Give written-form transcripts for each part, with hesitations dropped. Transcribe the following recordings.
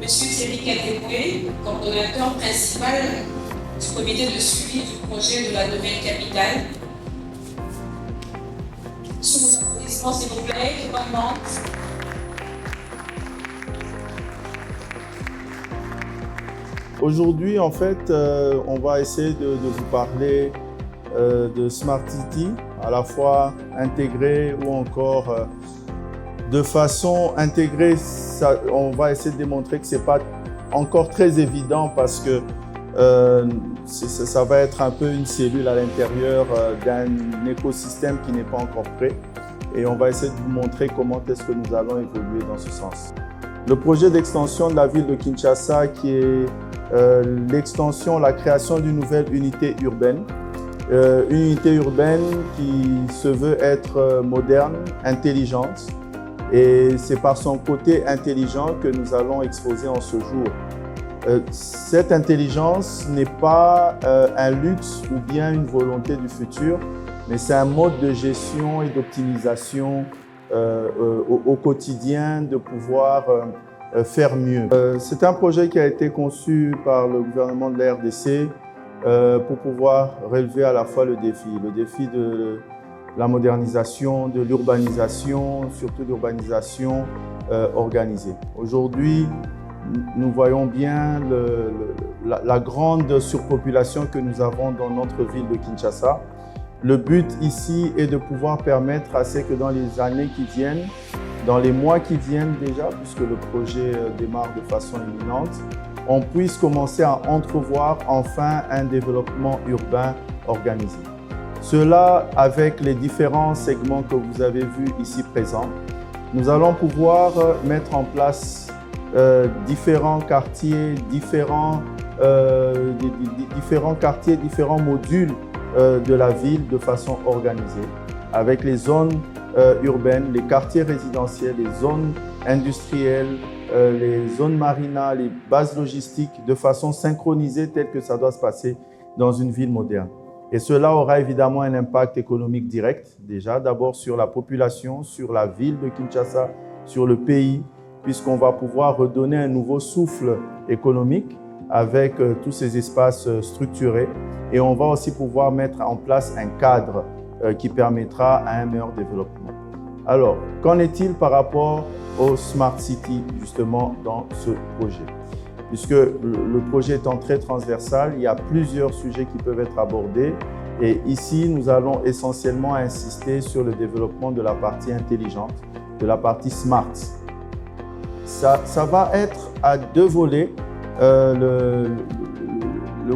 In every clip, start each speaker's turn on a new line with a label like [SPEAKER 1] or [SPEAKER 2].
[SPEAKER 1] Monsieur Thierry Kadeboué, coordonnateur principal du comité de suivi du projet de la nouvelle capitale. Sous vos applaudissements, s'il vous plaît, vraiment.
[SPEAKER 2] Aujourd'hui, en fait, on va essayer de vous parler de Smart City, à la fois intégrée ou encore de façon intégrée. On va essayer de démontrer que ce n'est pas encore très évident parce que ça va être un peu une cellule à l'intérieur d'un écosystème qui n'est pas encore prêt. Et on va essayer de vous montrer comment est-ce que nous allons évoluer dans ce sens. Le projet d'extension de la ville de Kinshasa qui est l'extension, la création d'une nouvelle unité urbaine. Une unité urbaine qui se veut être moderne, intelligente. Et c'est par son côté intelligent que nous allons exposer en ce jour. Cette intelligence n'est pas un luxe ou bien une volonté du futur, mais c'est un mode de gestion et d'optimisation au quotidien de pouvoir faire mieux. C'est un projet qui a été conçu par le gouvernement de la RDC pour pouvoir relever à la fois le défi de la modernisation, de l'urbanisation, surtout l'urbanisation organisée. Aujourd'hui, nous voyons bien la grande surpopulation que nous avons dans notre ville de Kinshasa. Le but ici est de pouvoir permettre à ce que dans les années qui viennent, dans les mois qui viennent déjà, puisque le projet démarre de façon imminente, on puisse commencer à entrevoir enfin un développement urbain organisé. Cela avec les différents segments que vous avez vus ici présents. Nous allons pouvoir mettre en place différents quartiers, différents modules de la ville de façon organisée, avec les zones urbaines, les quartiers résidentiels, les zones industrielles, les zones marinas, les bases logistiques, de façon synchronisée telle que ça doit se passer dans une ville moderne. Et cela aura évidemment un impact économique direct, déjà, d'abord sur la population, sur la ville de Kinshasa, sur le pays, puisqu'on va pouvoir redonner un nouveau souffle économique avec tous ces espaces structurés. Et on va aussi pouvoir mettre en place un cadre qui permettra un meilleur développement. Alors, qu'en est-il par rapport au Smart City, justement, dans ce projet? Puisque le projet étant très transversal, il y a plusieurs sujets qui peuvent être abordés. Et ici, nous allons essentiellement insister sur le développement de la partie intelligente, de la partie smart. Ça va être à deux volets, le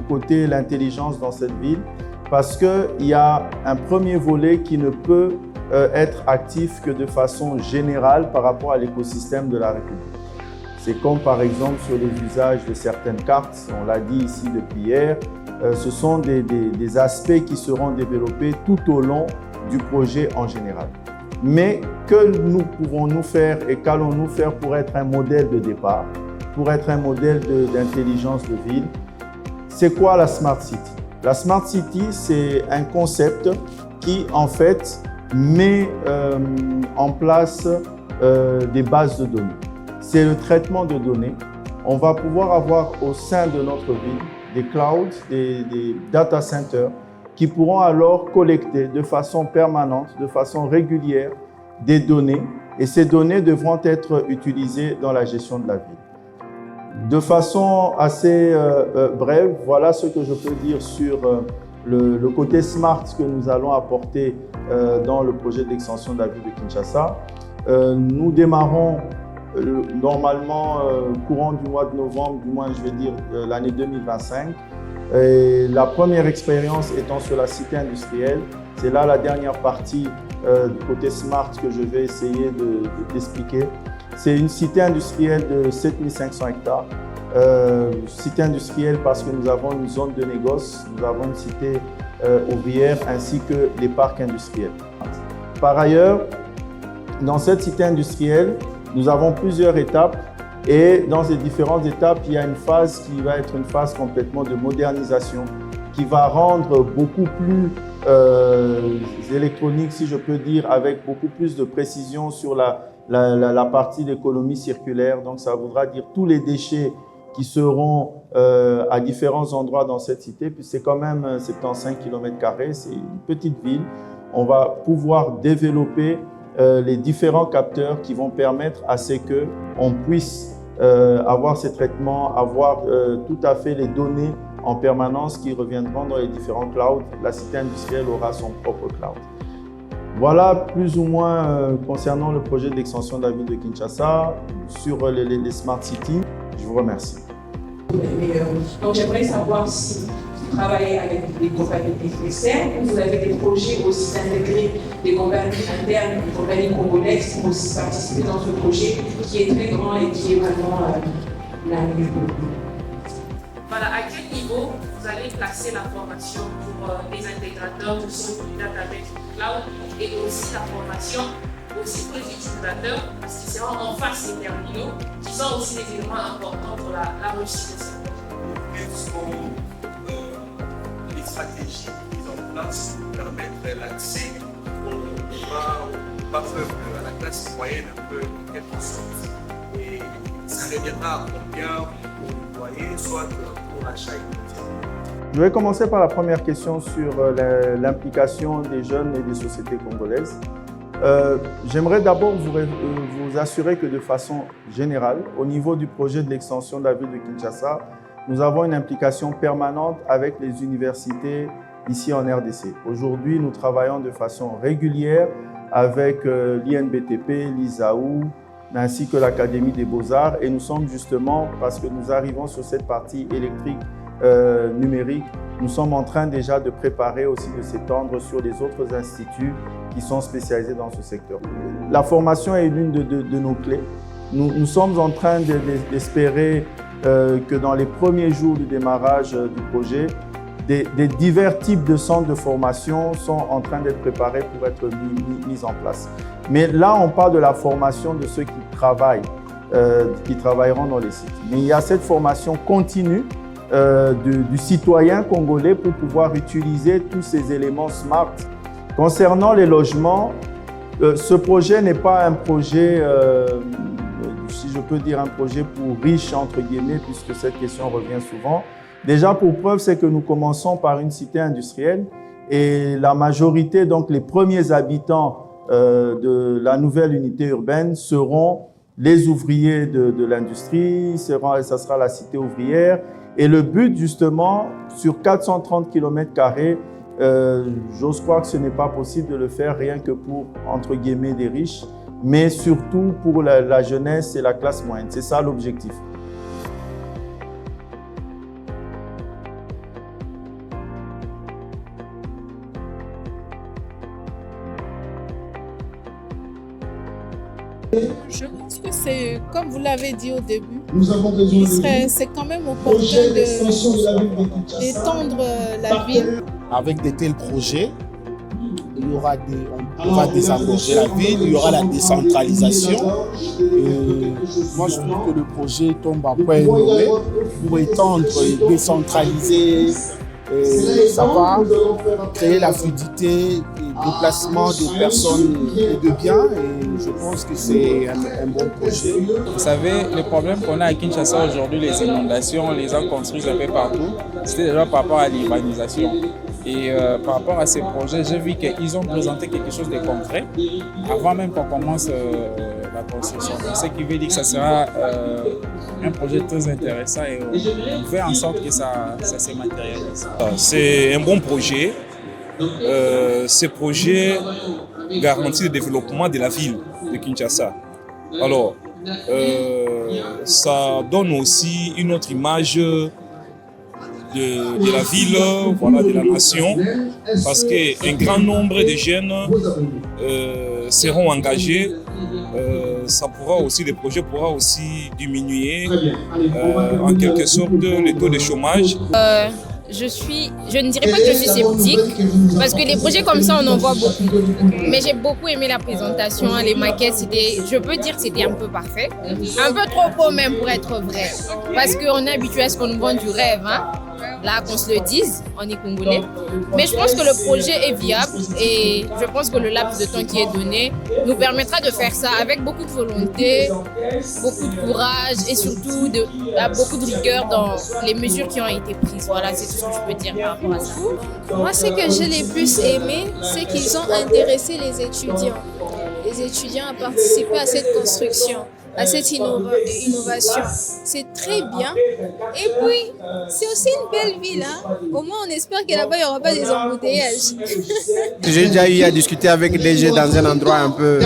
[SPEAKER 2] côté l'intelligence dans cette ville, parce qu'il y a un premier volet qui ne peut être actif que de façon générale par rapport à l'écosystème de la République. C'est comme par exemple sur les usages de certaines cartes, on l'a dit ici depuis hier, ce sont des aspects qui seront développés tout au long du projet en général. Mais que nous pouvons-nous faire et qu'allons-nous faire pour être un modèle de départ, pour être un modèle d'intelligence de ville? C'est quoi la Smart City? La Smart City, c'est un concept qui en fait met en place des bases de données. C'est le traitement de données. On va pouvoir avoir au sein de notre ville des clouds, des data centers qui pourront alors collecter de façon permanente, de façon régulière des données et ces données devront être utilisées dans la gestion de la ville. De façon assez brève, voilà ce que je peux dire sur le côté smart que nous allons apporter dans le projet d'extension de la ville de Kinshasa. Nous démarrons normalement courant du mois de novembre, du moins je vais dire l'année 2025. Et la première expérience étant sur la cité industrielle, c'est là la dernière partie du côté smart que je vais essayer d'expliquer. C'est une cité industrielle de 7500 hectares. Cité industrielle parce que nous avons une zone de négoce, nous avons une cité ouvrière ainsi que les parcs industriels. Par ailleurs, dans cette cité industrielle, nous avons plusieurs étapes et dans ces différentes étapes, il y a une phase qui va être une phase complètement de modernisation qui va rendre beaucoup plus électronique, si je peux dire, avec beaucoup plus de précision sur la la partie d'économie circulaire. Donc, ça voudra dire tous les déchets qui seront à différents endroits dans cette cité. Puis c'est quand même 75 km², c'est une petite ville. On va pouvoir développer les différents capteurs qui vont permettre à ce qu'on puisse avoir ces traitements, avoir tout à fait les données en permanence qui reviendront dans les différents clouds. La cité industrielle aura son propre cloud. Voilà plus ou moins concernant le projet d'extension de la ville de Kinshasa sur les Smart Cities. Je vous remercie.
[SPEAKER 1] Donc j'aimerais savoir si vous travaillez avec des compagnies externes ou vous avez des projets aussi d'intégrer des compagnies internes, des compagnies congolaises qui vont aussi participer dans ce projet qui est très grand et qui est vraiment la ville. Voilà, à quel niveau vous allez placer la formation pour les intégrateurs de son database cloud et aussi la formation aussi pour les utilisateurs, parce qu'ils seront en face des terminaux, qui sont aussi des éléments importants pour la réussite de ce projet.
[SPEAKER 3] Quelles sont les stratégies mises en place pour permettre l'accès au bas peuple, à la classe moyenne, un peu en quelque sorte? Et ça reviendra à combien pour le loyer, soit pour l'achat immédiat?
[SPEAKER 2] Je vais commencer par la première question sur l'implication des jeunes et des sociétés congolaises. J'aimerais d'abord vous assurer que de façon générale, au niveau du projet de l'extension de la ville de Kinshasa, nous avons une implication permanente avec les universités ici en RDC. Aujourd'hui, nous travaillons de façon régulière avec l'INBTP, l'ISAU, ainsi que l'Académie des Beaux-Arts. Et nous sommes justement, parce que nous arrivons sur cette partie électrique numérique, nous sommes en train déjà de préparer aussi de s'étendre sur les autres instituts qui sont spécialisés dans ce secteur. La formation est l'une de nos clés. Nous sommes en train d'espérer que dans les premiers jours du démarrage du projet, des divers types de centres de formation sont en train d'être préparés pour être mis en place. Mais là, on parle de la formation de ceux qui travaillent, qui travailleront dans les sites. Mais il y a cette formation continue du citoyen congolais pour pouvoir utiliser tous ces éléments smart. Concernant les logements, ce projet n'est pas un projet, si je peux dire un projet pour riches, entre guillemets, puisque cette question revient souvent. Déjà, pour preuve, c'est que nous commençons par une cité industrielle et la majorité, donc les premiers habitants de la nouvelle unité urbaine seront les ouvriers de l'industrie, ça sera la cité ouvrière. Et le but, justement, sur 430 km², j'ose croire que ce n'est pas possible de le faire rien que pour, entre guillemets, des riches, mais surtout pour la jeunesse et la classe moyenne. C'est ça l'objectif.
[SPEAKER 4] Je pense que c'est, comme vous l'avez dit au début, c'est quand même opportun d'étendre la ville.
[SPEAKER 5] Avec de tels projets, on va désengorger la ville, il y aura la décentralisation. Moi, je trouve que le projet tombe à point nommé pour étendre et décentraliser. Ça va créer la fluidité et le déplacement des personnes et de biens. Et je pense que c'est un bon projet.
[SPEAKER 6] Vous savez, le problème qu'on a à Kinshasa aujourd'hui, les inondations, les gens construisent un peu partout, c'était déjà par rapport à l'urbanisation. Et par rapport à ces projets, j'ai vu qu'ils ont présenté quelque chose de concret avant même qu'on commence la construction. Ce qui veut dire que ça sera un projet très intéressant et on fait en sorte que ça se matérialise.
[SPEAKER 3] C'est un bon projet. Ce projet garantit le développement de la ville de Kinshasa. Alors, ça donne aussi une autre image de la ville, voilà, de la nation, parce qu'un grand nombre de jeunes seront engagés. Ça pourra aussi, le projet pourra aussi diminuer en quelque sorte le taux de chômage.
[SPEAKER 7] Je ne dirais pas que je suis sceptique, parce que les projets comme ça, on en voit beaucoup. Mais j'ai beaucoup aimé la présentation, les maquettes, je peux dire que c'était un peu parfait. Un peu trop beau même pour être vrai, parce qu'on est habitué à ce qu'on nous vend du rêve. Hein. là qu'on se le dise, on est congolais. Mais je pense que le projet est viable et je pense que le laps de temps qui est donné nous permettra de faire ça avec beaucoup de volonté, beaucoup de courage et surtout beaucoup de rigueur dans les mesures qui ont été prises. Voilà, c'est tout ce que je peux dire par rapport à ça.
[SPEAKER 8] Moi, ce que j'ai le plus aimé, c'est qu'ils ont intéressé les étudiants à participer à cette construction, à cette innovation. C'est très bien. Et puis, c'est aussi une belle ville. Hein? Au moins, on espère que là-bas, il n'y aura pas des embouteillages.
[SPEAKER 9] J'ai déjà eu à discuter avec le DG dans un endroit un peu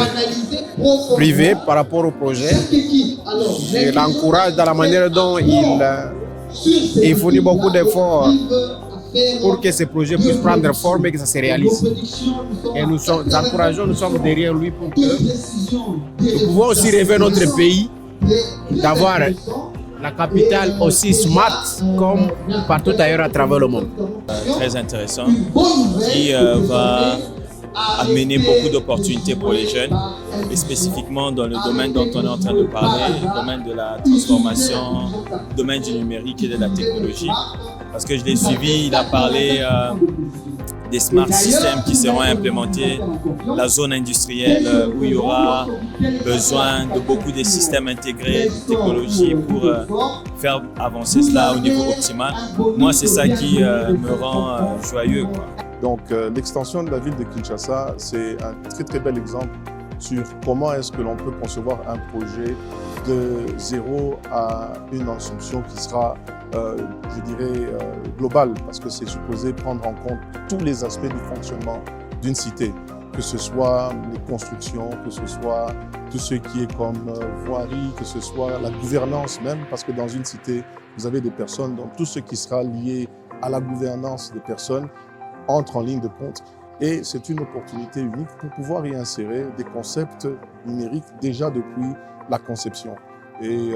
[SPEAKER 9] privé par rapport au projet. Je l'encourage dans la manière dont il fournit beaucoup d'efforts pour que ce projet puisse prendre forme et que ça se réalise. Et nous encourageons, nous sommes derrière lui pour que nous pouvons aussi rêver notre pays d'avoir la capitale aussi smart comme partout ailleurs à travers le monde.
[SPEAKER 10] Très intéressant, qui va amener beaucoup d'opportunités pour les jeunes, et spécifiquement dans le domaine dont on est en train de parler, le domaine de la transformation, le domaine du numérique et de la technologie. Parce que je l'ai suivi, il a parlé des smart systems qui seront implémentés, la zone industrielle où il y aura besoin de beaucoup de systèmes intégrés, de technologies pour faire avancer cela au niveau optimal. Moi, c'est ça qui me rend joyeux, quoi.
[SPEAKER 11] Donc l'extension de la ville de Kinshasa, c'est un très très bel exemple sur comment est-ce que l'on peut concevoir un projet de zéro à une assumption qui sera, je dirais, globale, parce que c'est supposé prendre en compte tous les aspects du fonctionnement d'une cité, que ce soit les constructions, que ce soit tout ce qui est comme voirie, que ce soit la gouvernance même, parce que dans une cité, vous avez des personnes, donc tout ce qui sera lié à la gouvernance des personnes entre en ligne de compte. Et c'est une opportunité unique pour pouvoir y insérer des concepts numériques déjà depuis la conception. Et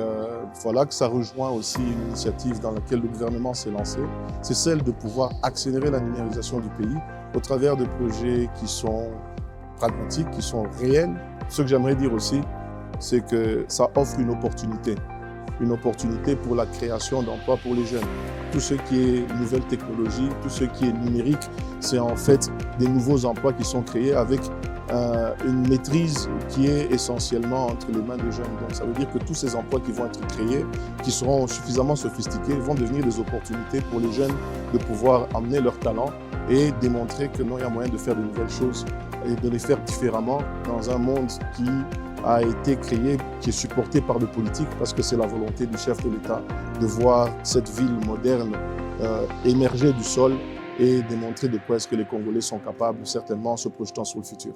[SPEAKER 11] voilà que ça rejoint aussi une initiative dans laquelle le gouvernement s'est lancé. C'est celle de pouvoir accélérer la numérisation du pays au travers de projets qui sont pragmatiques, qui sont réels. Ce que j'aimerais dire aussi, c'est que ça offre une opportunité pour la création d'emplois pour les jeunes. Tout ce qui est nouvelle technologie, tout ce qui est numérique, c'est en fait des nouveaux emplois qui sont créés avec une maîtrise qui est essentiellement entre les mains des jeunes. Donc ça veut dire que tous ces emplois qui vont être créés, qui seront suffisamment sophistiqués, vont devenir des opportunités pour les jeunes de pouvoir amener leur talent et démontrer que non, il y a moyen de faire de nouvelles choses et de les faire différemment dans un monde qui a été créé, qui est supporté par le politique, parce que c'est la volonté du chef de l'État de voir cette ville moderne émerger du sol et démontrer de quoi est-ce que les Congolais sont capables, certainement en se projetant sur le futur.